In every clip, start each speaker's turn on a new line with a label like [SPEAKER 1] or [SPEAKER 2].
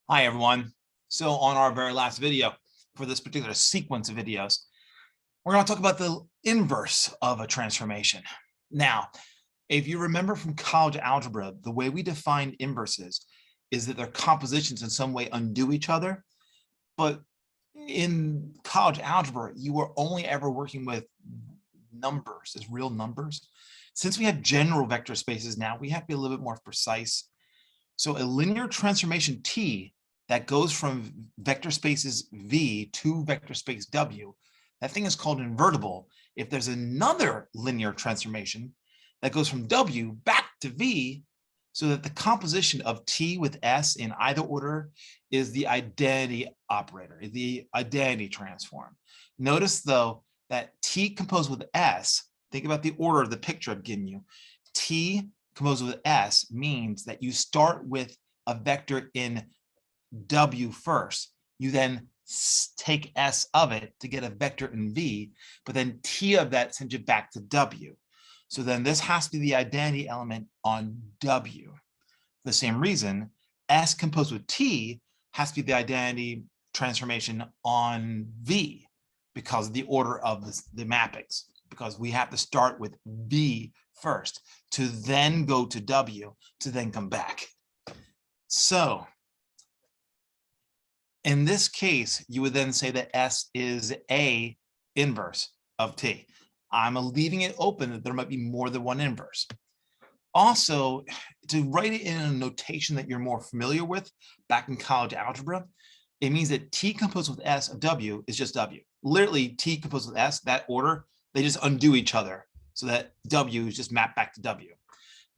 [SPEAKER 1] Hi, everyone. So on our very last video for this particular sequence of videos, we're going to talk about the inverse of a transformation. Now, if you remember from college algebra, the way we define inverses is that their compositions in some way undo each other. But in college algebra, you were only ever working with numbers as real numbers. Since we have general vector spaces now, we have to be a little bit more precise. So a linear transformation T that goes from vector spaces V to vector space W, that thing is called invertible. If there's another linear transformation that goes from W back to V, so that the composition of T with S in either order is the identity operator, the identity transform. Notice though that T composed with S, think about the order of the picture I've given you. T composed with S means that you start with a vector in W first. You then take S of it to get a vector in V, but then T of that sends you back to W. So then this has to be the identity element on W. For the same reason, S composed with T has to be the identity transformation on V because of the order of the mappings, because we have to start with V first to then go to W to then come back. So in this case, you would then say that S is a inverse of T. I'm leaving it open that there might be more than one inverse. Also, to write it in a notation that you're more familiar with back in college algebra, it means that T composed with S of W is just W. Literally, T composed with S, that order, they just undo each other so that W is just mapped back to W.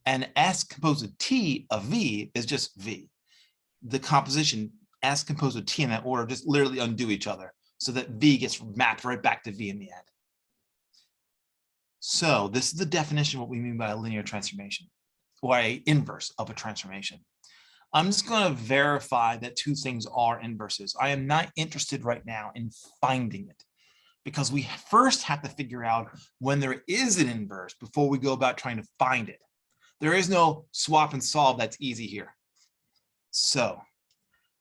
[SPEAKER 1] And S composed with T of V is just V. The composition S composed with T in that order just literally undo each other so that V gets mapped right back to V in the end. So this is the definition of what we mean by a linear transformation or an inverse of a transformation. I'm just going to verify that two things are inverses. I am not interested right now in finding it because we first have to figure out when there is an inverse before we go about trying to find it. There is no swap and solve that's easy here. So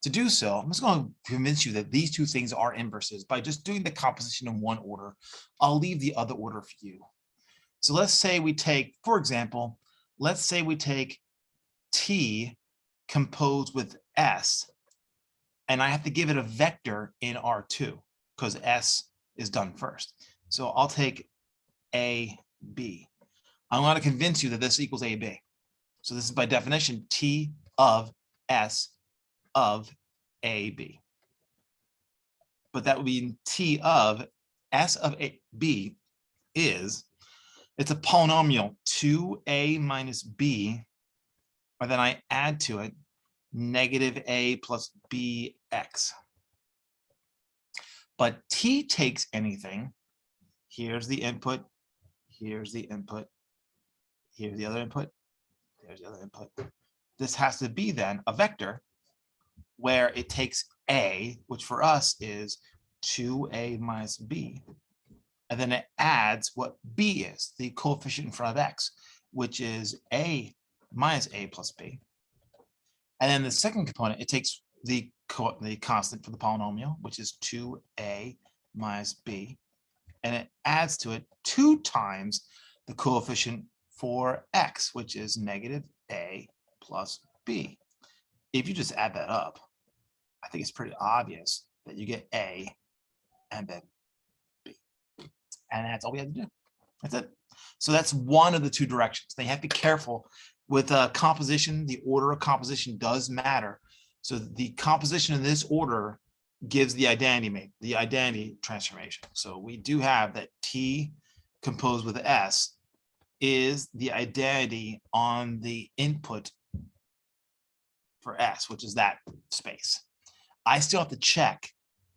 [SPEAKER 1] to do so, I'm just going to convince you that these two things are inverses by just doing the composition in one order. I'll leave the other order for you. So let's say we take, for example, let's say we take T composed with S, and I have to give it a vector in R2 because S is done first. So I'll take AB. I'm going to convince you that this equals AB. So this is by definition T of S of AB. But that would be T of S of B is, it's a polynomial 2a minus b, or then I add to it negative a plus bx. But T takes anything. Here's the input. Here's the input. Here's the other input. There's the other input. This has to be then a vector where it takes a, which for us is 2a minus b, and then it adds what b is, the coefficient in front of x, which is a minus a plus b. And then the second component, it takes the constant for the polynomial, which is 2a minus b, and it adds to it 2 times the coefficient for x, which is negative a plus b. If you just add that up, I think it's pretty obvious that you get a and then b. And that's all we have to do. That's it. So that's one of the two directions. They have to be careful with composition. The order of composition does matter. So the composition in this order gives the identity transformation. So we do have that T composed with S is the identity on the input for S, which is that space. I still have to check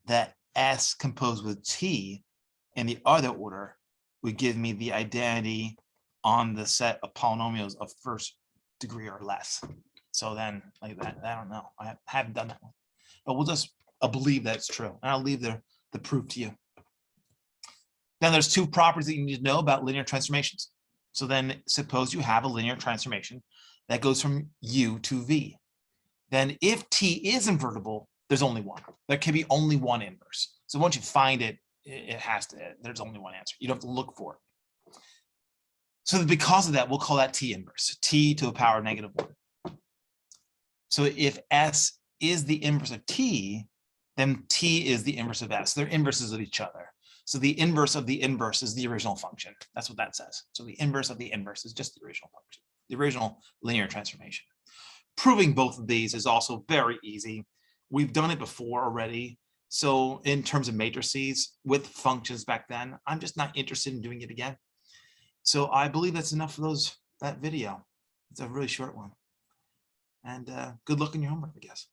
[SPEAKER 1] that S composed with T in the other order would give me the identity on the set of polynomials of first degree or less. So then like that, I don't know. I haven't done that one, but we'll just believe that's true. And I'll leave the proof to you. Then there's two properties that you need to know about linear transformations. So then suppose you have a linear transformation that goes from U to V. then if T is invertible, there's only one. There can be only one inverse. So once you find it, it has to, there's only one answer. You don't have to look for it. So because of that, we'll call that T inverse, T to the power of -1. So if S is the inverse of T, then T is the inverse of S. They're inverses of each other. So the inverse of the inverse is the original function. That's what that says. So the inverse of the inverse is just the original function, the original linear transformation. Proving both of these is also very easy. We've done it before already. So in terms of matrices with functions back then, I'm just not interested in doing it again. So I believe that's enough for that video. It's a really short one. And good luck in your homework, I guess.